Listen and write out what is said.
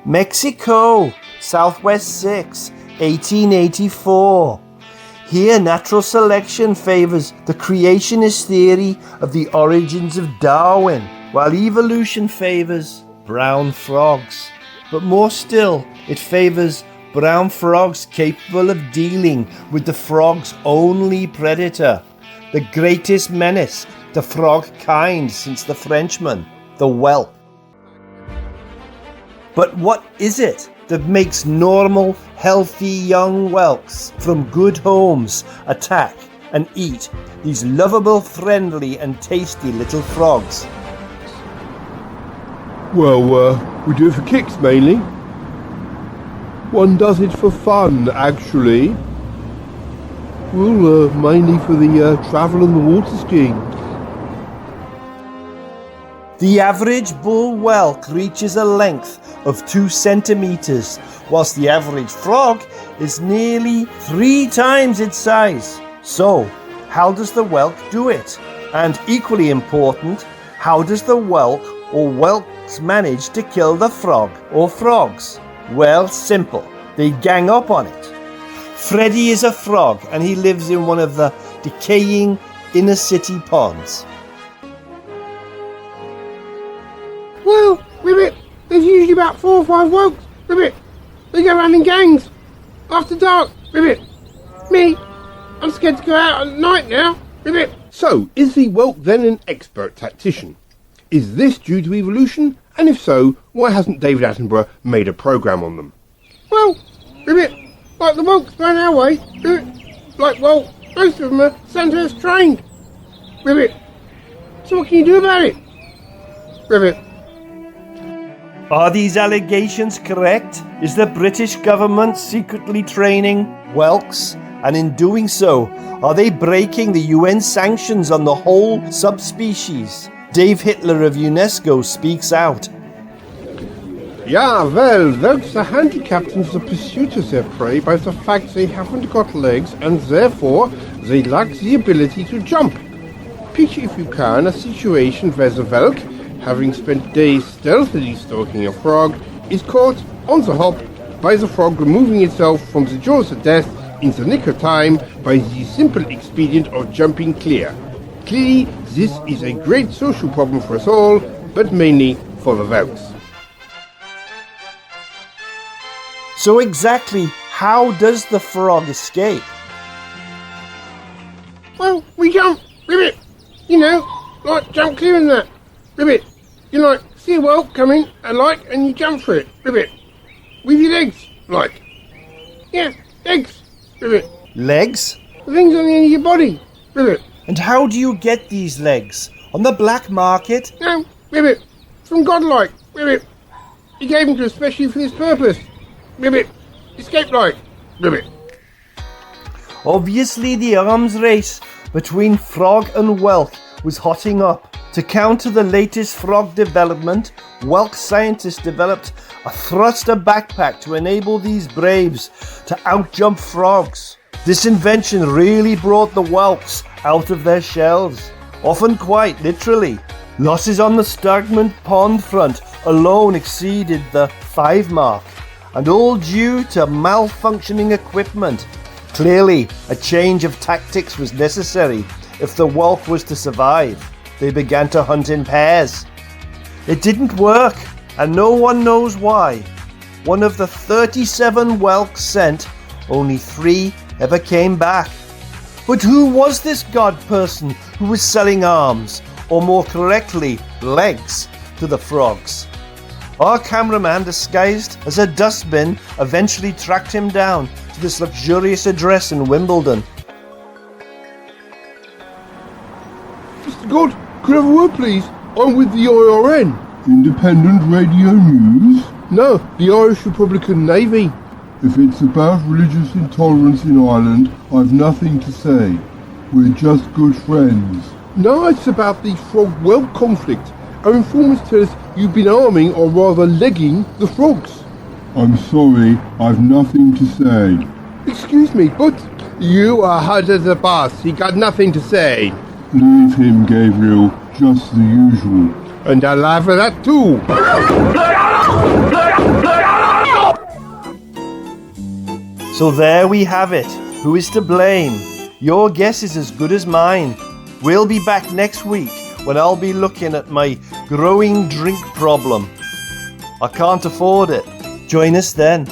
Mexico, Southwest 6, 1884. Here, natural selection favors the creationist theory of the origins of Darwin, while evolution favors brown frogs. But more still, it favors brown frogs capable of dealing with the frog's only predator, the greatest menace to frog kind since the Frenchman, the whelk. But what is it that makes normal, healthy young whelks from good homes attack and eat these lovable, friendly and tasty little frogs? Well, we do it for kicks mainly. One does it for fun, actually. Well, mainly for the travel and the water skiing. The average bull whelk reaches a length of 2 centimeters, whilst the average frog is nearly 3 times its size. So, how does the whelk do it? And equally important, how does the whelk or whelks manage to kill the frog or frogs? Well, simple. They gang up on it. Freddy is a frog and he lives in one of the decaying inner city ponds. Well, Ribbit, there's usually about 4 or 5 whelks, Ribbit. They go around in gangs. After dark, Ribbit. Me, I'm scared to go out at night now, Ribbit. So, is the whelk then an expert tactician? Is this due to evolution? And if so, why hasn't David Attenborough made a programme on them? Well, Ribbit, like the whelks going our way, Ribbit. Like, well, most of them are Sandhurst trained, Ribbit. So what can you do about it, Ribbit? Are these allegations correct? Is the British government secretly training whelks? And in doing so, are they breaking the UN sanctions on the whole subspecies? Dave Hitler of UNESCO speaks out. Yeah, well, whelks are handicapped in the pursuit of their prey by the fact they haven't got legs and therefore they lack the ability to jump. Picture, if you can, a situation where the whelk, having spent days stealthily stalking a frog, is caught on the hop by the frog removing itself from the jaws of death in the nick of time by the simple expedient of jumping clear. Clearly, this is a great social problem for us all, but mainly for the whelks. So exactly how does the frog escape? Well, we jump, Ribbit. You know, like jump clear and that, Ribbit. You like see a whelk coming, and you jump for it, Ribbit. With your legs, like. Yeah, legs, Ribbit. Legs? The things on the end of your body, Ribbit. And how do you get these legs? On the black market? No, Ribbit. From Godlike, Ribbit. He gave them to us especially for this purpose, Ribbit. Escape-like, Ribbit. Obviously the arms race between frog and whelk was hotting up. To counter the latest frog development, whelk scientists developed a thruster backpack to enable these braves to outjump frogs. This invention really brought the whelks out of their shells, often quite literally. Losses on the stagnant pond front alone exceeded the 5 mark, and all due to malfunctioning equipment. Clearly, a change of tactics was necessary if the whelk was to survive. They began to hunt in pairs. It didn't work, and no one knows why. One of the 37 whelks sent, only 3 ever came back. But who was this god person who was selling arms, or more correctly, legs, to the frogs? Our cameraman, disguised as a dustbin, eventually tracked him down to this luxurious address in Wimbledon. Mr. God, could I have a word, please? I'm with the IRN. Independent Radio News? No, the Irish Republican Navy. If it's about religious intolerance in Ireland, I've nothing to say. We're just good friends. No, it's about the frog-whelk conflict. Our informants tell us you've been arming, or rather legging, the frogs. I'm sorry, I've nothing to say. Excuse me, but you are hard as a boss. He got nothing to say. Leave him, Gabriel. Just the usual. And I'll laugh at that too. So there we have it. Who is to blame? Your guess is as good as mine. We'll be back next week when I'll be looking at my growing drink problem. I can't afford it. Join us then.